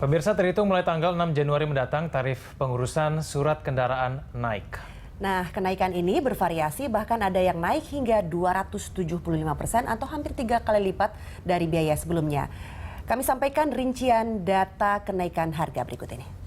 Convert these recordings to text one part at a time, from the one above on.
Pemirsa, terhitung mulai tanggal 6 Januari mendatang, tarif pengurusan surat kendaraan naik. Nah, kenaikan ini bervariasi, bahkan ada yang naik hingga 275% atau hampir 3 kali lipat dari biaya sebelumnya. Kami sampaikan rincian data kenaikan harga berikut ini.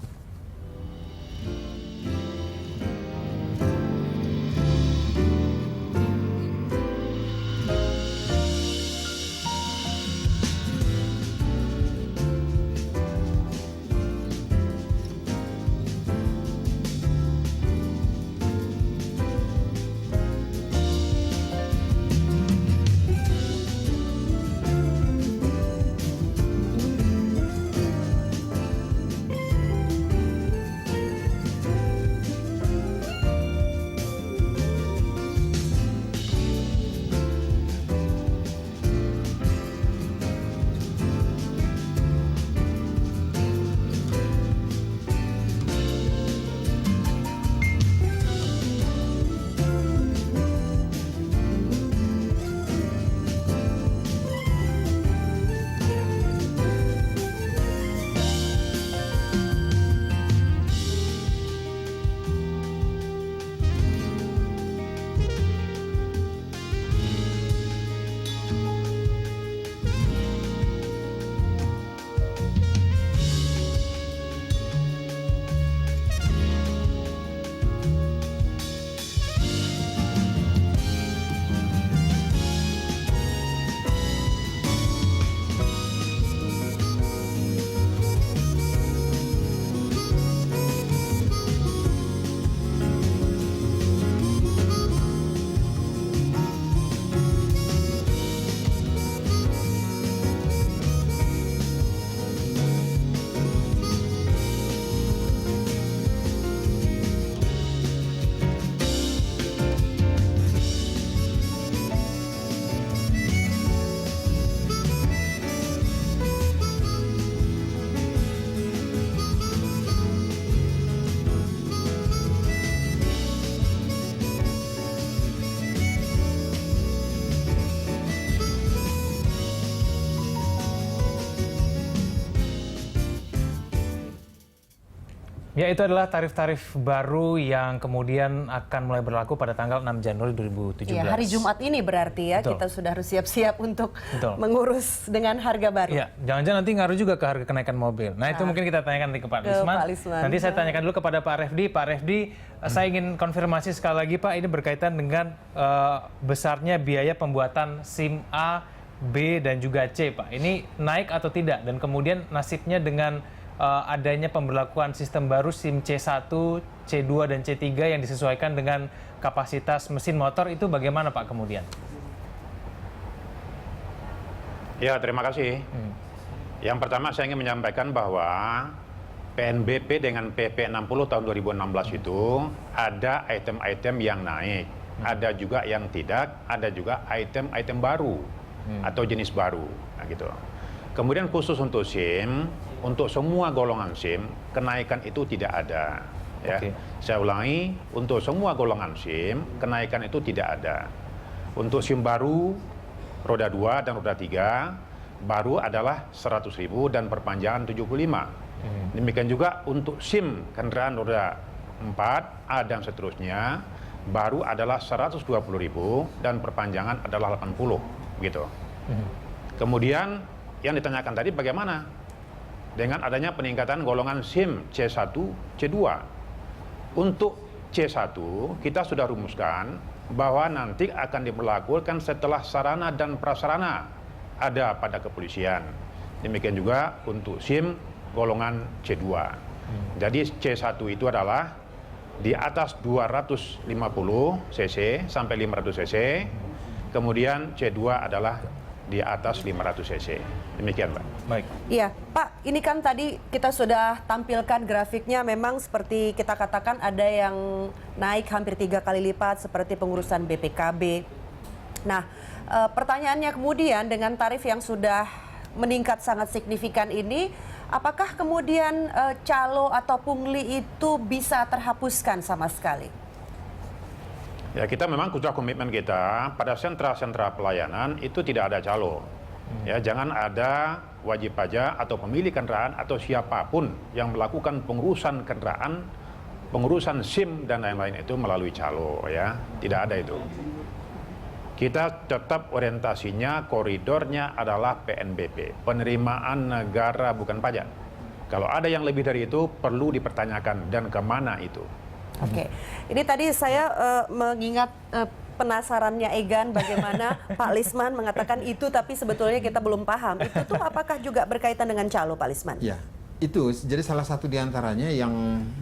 Ya, itu adalah tarif-tarif baru yang kemudian akan mulai berlaku pada tanggal 6 Januari 2017. Ya, hari Jumat ini berarti ya. Betul. Kita sudah harus siap-siap untuk Betul. mengurus dengan harga baru. Ya, jangan-jangan nanti ngaruh juga ke harga kenaikan mobil. Nah, itu mungkin kita tanyakan nanti ke Pak Lisman. Nanti saya tanyakan dulu kepada Pak Refdi. Pak Refdi, saya ingin konfirmasi sekali lagi, Pak, ini berkaitan dengan besarnya biaya pembuatan SIM A, B, dan juga C, Pak. Ini naik atau tidak? Dan kemudian nasibnya dengan adanya pemberlakuan sistem baru SIM C1, C2, dan C3 yang disesuaikan dengan kapasitas mesin motor, itu bagaimana, Pak, kemudian? Ya, terima kasih. Yang pertama saya ingin menyampaikan bahwa PNBP dengan PP 60 tahun 2016 itu ada item-item yang naik, ada juga yang tidak, ada juga item-item baru atau jenis baru. Nah, gitu. Kemudian khusus untuk SIM, untuk semua golongan SIM, kenaikan itu tidak ada. Ya. Oke. Saya ulangi, untuk semua golongan SIM, kenaikan itu tidak ada. Untuk SIM baru, roda 2 dan roda 3, baru adalah 100.000 dan perpanjangan 75. Demikian juga untuk SIM kendaraan roda 4, A dan seterusnya, baru adalah 120.000 dan perpanjangan adalah 80. Gitu. Kemudian yang ditanyakan tadi bagaimana dengan adanya peningkatan golongan SIM C1, C2. Untuk C1 kita sudah rumuskan bahwa nanti akan diberlakukan setelah sarana dan prasarana ada pada kepolisian. Demikian juga untuk SIM golongan C2. Jadi C1 itu adalah di atas 250 cc sampai 500 cc. Kemudian C2 adalah di atas 500 cc. Demikian, Pak. Baik. Iya, Pak, ini kan tadi kita sudah tampilkan grafiknya, memang seperti kita katakan ada yang naik hampir 3 kali lipat seperti pengurusan BPKB. Nah, pertanyaannya kemudian dengan tarif yang sudah meningkat sangat signifikan ini, apakah kemudian calo atau pungli itu bisa terhapuskan sama sekali? Ya, kita memang sudah komitmen kita pada sentra-sentra pelayanan itu tidak ada calo. Ya, jangan ada wajib pajak atau pemilik kendaraan atau siapapun yang melakukan pengurusan kendaraan, pengurusan SIM dan lain-lain itu melalui calo, ya. Tidak ada itu. Kita tetap orientasinya, koridornya adalah PNBP, penerimaan negara bukan pajak. Kalau ada yang lebih dari itu, perlu dipertanyakan dan kemana itu. Oke, ini tadi saya mengingat penasarannya Egan bagaimana Pak Lisman mengatakan itu, tapi sebetulnya kita belum paham. Itu tuh apakah juga berkaitan dengan calo, Pak Lisman? Ya, itu jadi salah satu diantaranya yang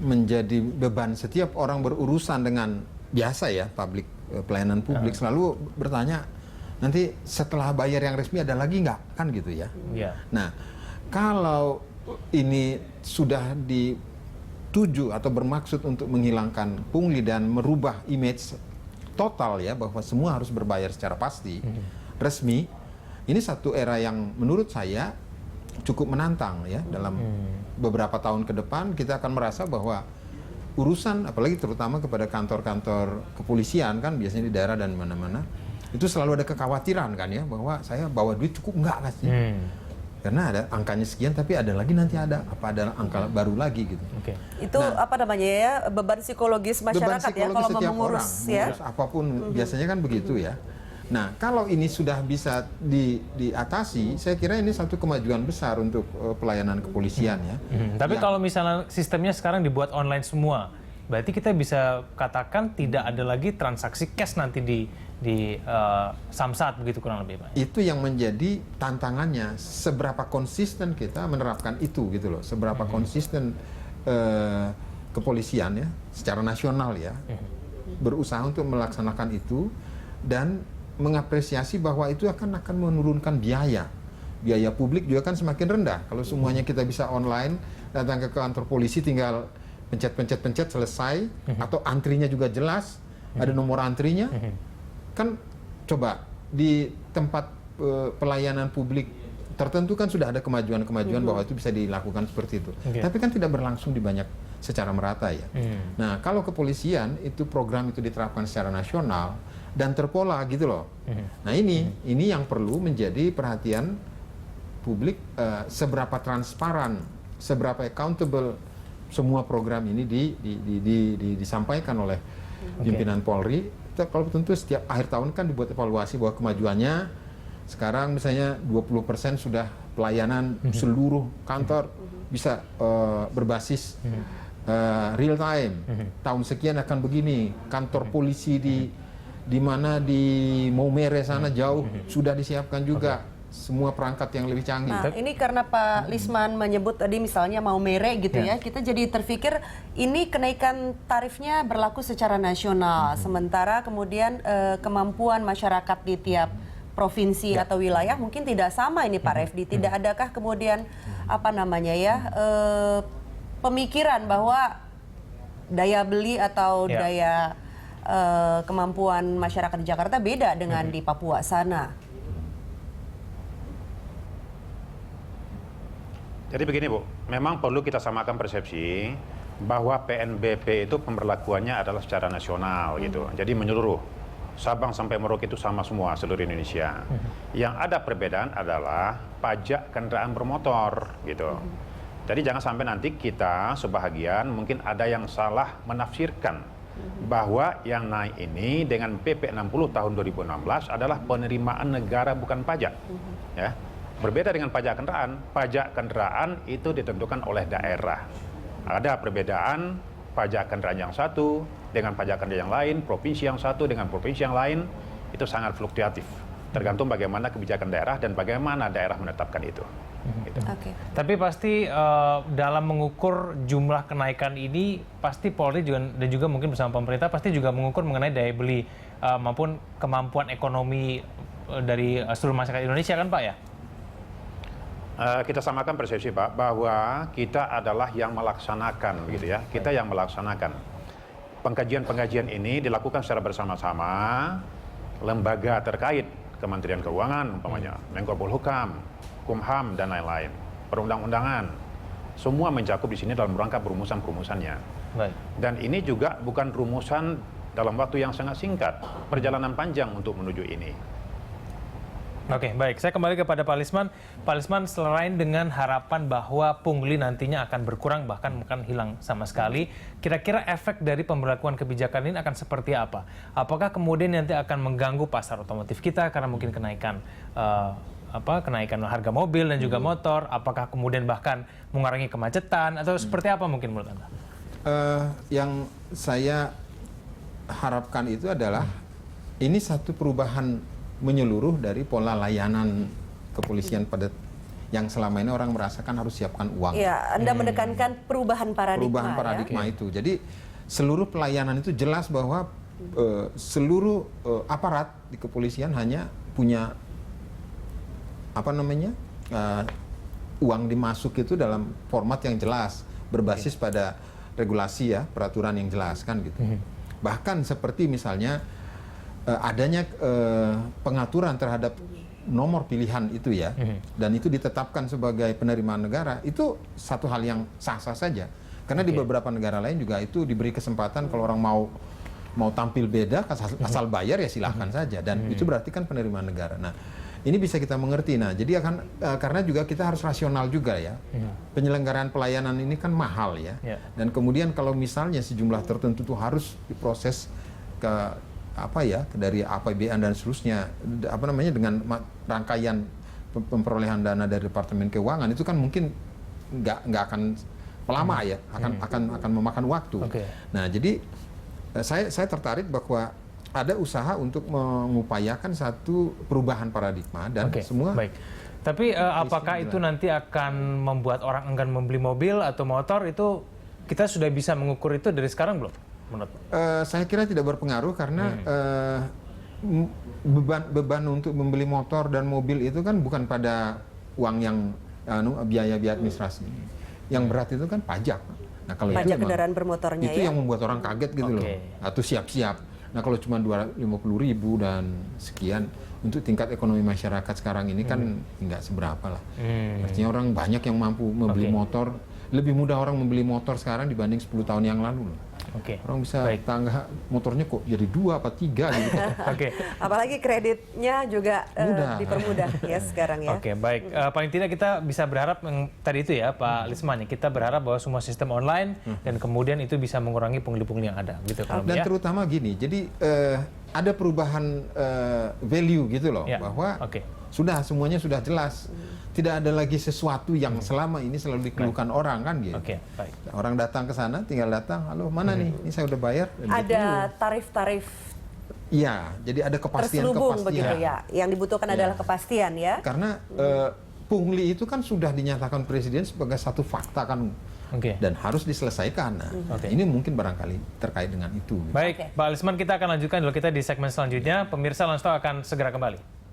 menjadi beban setiap orang berurusan dengan biasa ya, pelayanan publik selalu bertanya, nanti setelah bayar yang resmi ada lagi nggak? Kan gitu ya. Nah, kalau ini sudah dituju atau bermaksud untuk menghilangkan pungli dan merubah image total ya, bahwa semua harus berbayar secara pasti, resmi, ini satu era yang menurut saya cukup menantang ya. Dalam beberapa tahun ke depan kita akan merasa bahwa urusan, apalagi terutama kepada kantor-kantor kepolisian kan, biasanya di daerah dan mana-mana, itu selalu ada kekhawatiran kan ya, bahwa saya bawa duit cukup nggak kasih. Karena ada angkanya sekian, tapi ada lagi nanti ada angka baru lagi gitu. Itu apa namanya ya, beban psikologis masyarakat ya kalau mau mengurus ya. Mengurus apapun biasanya kan begitu ya. Nah, kalau ini sudah bisa diatasi, saya kira ini satu kemajuan besar untuk pelayanan kepolisian ya. Tapi kalau misalnya sistemnya sekarang dibuat online semua, berarti kita bisa katakan tidak ada lagi transaksi cash nanti di Samsat begitu kurang lebih, Pak. Itu yang menjadi tantangannya, seberapa konsisten kita menerapkan itu gitu loh, seberapa konsisten kepolisian ya secara nasional ya berusaha untuk melaksanakan itu dan mengapresiasi bahwa itu akan menurunkan biaya publik juga kan semakin rendah kalau semuanya kita bisa online, datang ke kantor polisi tinggal pencet selesai, atau antrinya juga jelas, ada nomor antrinya. Kan coba di tempat pelayanan publik tertentu kan sudah ada kemajuan-kemajuan bahwa itu bisa dilakukan seperti itu. Tapi kan tidak berlangsung di banyak secara merata ya. Nah, kalau kepolisian itu program itu diterapkan secara nasional dan terpola gitu loh. Nah, ini yang perlu menjadi perhatian publik, seberapa transparan, seberapa accountable semua program ini disampaikan oleh pimpinan Polri. Kalau tentu setiap akhir tahun kan dibuat evaluasi bahwa kemajuannya sekarang misalnya 20% sudah pelayanan seluruh kantor bisa berbasis real time. Tahun sekian akan begini, kantor polisi di mana di Maumere sana jauh sudah disiapkan juga semua perangkat yang lebih canggih. Nah, ini karena Pak Lisman menyebut tadi misalnya Maumere gitu ya, kita jadi terpikir ini kenaikan tarifnya berlaku secara nasional, sementara kemudian kemampuan masyarakat di tiap provinsi atau wilayah mungkin tidak sama ini Pak Refdi. Tidak adakah kemudian apa namanya ya, pemikiran bahwa daya beli atau daya kemampuan masyarakat di Jakarta beda dengan di Papua sana? Jadi begini Bu, memang perlu kita samakan persepsi bahwa PNBP itu pemberlakuannya adalah secara nasional gitu. Jadi menyeluruh, Sabang sampai Merauke itu sama semua seluruh Indonesia. Yang ada perbedaan adalah pajak kendaraan bermotor gitu. Jadi jangan sampai nanti kita sebahagian mungkin ada yang salah menafsirkan bahwa yang naik ini dengan PP 60 tahun 2016 adalah penerimaan negara bukan pajak. Ya. Berbeda dengan pajak kendaraan itu ditentukan oleh daerah. Ada perbedaan pajak kendaraan yang satu dengan pajak kendaraan yang lain, provinsi yang satu dengan provinsi yang lain, itu sangat fluktuatif. Tergantung bagaimana kebijakan daerah dan bagaimana daerah menetapkan itu. Gitu. Tapi pasti dalam mengukur jumlah kenaikan ini, pasti Polri dan juga mungkin bersama pemerintah pasti juga mengukur mengenai daya beli maupun kemampuan ekonomi dari seluruh masyarakat Indonesia kan Pak ya? Kita samakan persepsi Pak, bahwa kita adalah yang melaksanakan gitu ya. Kita yang melaksanakan. Pengkajian-pengkajian ini dilakukan secara bersama-sama lembaga terkait, Kementerian Keuangan umpamanya, Menko Polhukam, Kumham dan lain-lain, perundang-undangan. Semua mencakup di sini dalam rangka perumusan-perumusannya. Dan ini juga bukan rumusan dalam waktu yang sangat singkat, perjalanan panjang untuk menuju ini. Oke, baik. Saya kembali kepada Pak Lisman. Pak Lisman, selain dengan harapan bahwa pungli nantinya akan berkurang, bahkan akan hilang sama sekali, kira-kira efek dari pemberlakuan kebijakan ini akan seperti apa? Apakah kemudian nanti akan mengganggu pasar otomotif kita karena mungkin kenaikan kenaikan harga mobil dan juga motor? Apakah kemudian bahkan mengurangi kemacetan atau seperti apa mungkin menurut Anda? Yang saya harapkan itu adalah ini satu perubahan menyeluruh dari pola layanan kepolisian pada yang selama ini orang merasakan harus siapkan uang. Ya, Anda menekankan perubahan paradigma. Perubahan paradigma itu. Jadi seluruh pelayanan itu jelas bahwa seluruh aparat di kepolisian hanya punya uang dimasuk itu dalam format yang jelas, berbasis pada regulasi ya, peraturan yang jelas kan gitu. Bahkan seperti misalnya adanya pengaturan terhadap nomor pilihan itu ya, dan itu ditetapkan sebagai penerimaan negara, itu satu hal yang sah-sah saja. Karena di beberapa negara lain juga itu diberi kesempatan kalau orang mau tampil beda, asal bayar ya silahkan saja, dan itu berarti kan penerimaan negara. Nah, ini bisa kita mengerti. Nah, jadi karena juga kita harus rasional juga ya. Penyelenggaraan pelayanan ini kan mahal ya. Dan kemudian kalau misalnya sejumlah tertentu itu harus diproses ke dari APBN dan seterusnya, dengan rangkaian pemperolehan dana dari Departemen Keuangan, itu kan mungkin nggak akan lama ya, akan memakan waktu. Nah, jadi saya tertarik bahwa ada usaha untuk mengupayakan satu perubahan paradigma dan semua. Baik. Tapi apakah itu nanti akan membuat orang enggan membeli mobil atau motor? Itu kita sudah bisa mengukur itu dari sekarang belum? Menurut saya kira tidak berpengaruh karena beban untuk membeli motor dan mobil itu kan bukan pada uang yang biaya administrasi. Yang berat itu kan pajak. Nah, kalau pajak itu kendaraan bermotornya itu yang membuat orang kaget gitu loh. Atau siap-siap. Nah, kalau cuma 250.000 dan sekian untuk tingkat ekonomi masyarakat sekarang ini kan nggak seberapa lah. Artinya orang banyak yang mampu membeli motor. Lebih mudah orang membeli motor sekarang dibanding 10 tahun yang lalu loh. Orang bisa tangga motornya kok jadi 2 apa 3 gitu. Apalagi kreditnya juga dipermudah ya sekarang ya. Baik. Paling tidak kita bisa berharap tadi itu ya Pak Lisman, kita berharap bahwa semua sistem online dan kemudian itu bisa mengurangi pungli-pungli yang ada gitu. Dan terutama gini, jadi ada perubahan value gitu loh, bahwa semuanya sudah jelas. Tidak ada lagi sesuatu yang selama ini selalu dikeluhkan orang kan gitu. Orang datang ke sana, tinggal datang, halo mana nih? Ini saya udah bayar. Ada tarif-tarif. Iya, jadi ada kepastian. Terselubung begitu ya. Yang dibutuhkan adalah kepastian ya. Karena pungli itu kan sudah dinyatakan Presiden sebagai satu fakta kan. Dan harus diselesaikan. Nah, ini mungkin barangkali terkait dengan itu. Baik, Pak Lisman, kita akan lanjutkan dulu kita di segmen selanjutnya. Pemirsa Lansto akan segera kembali.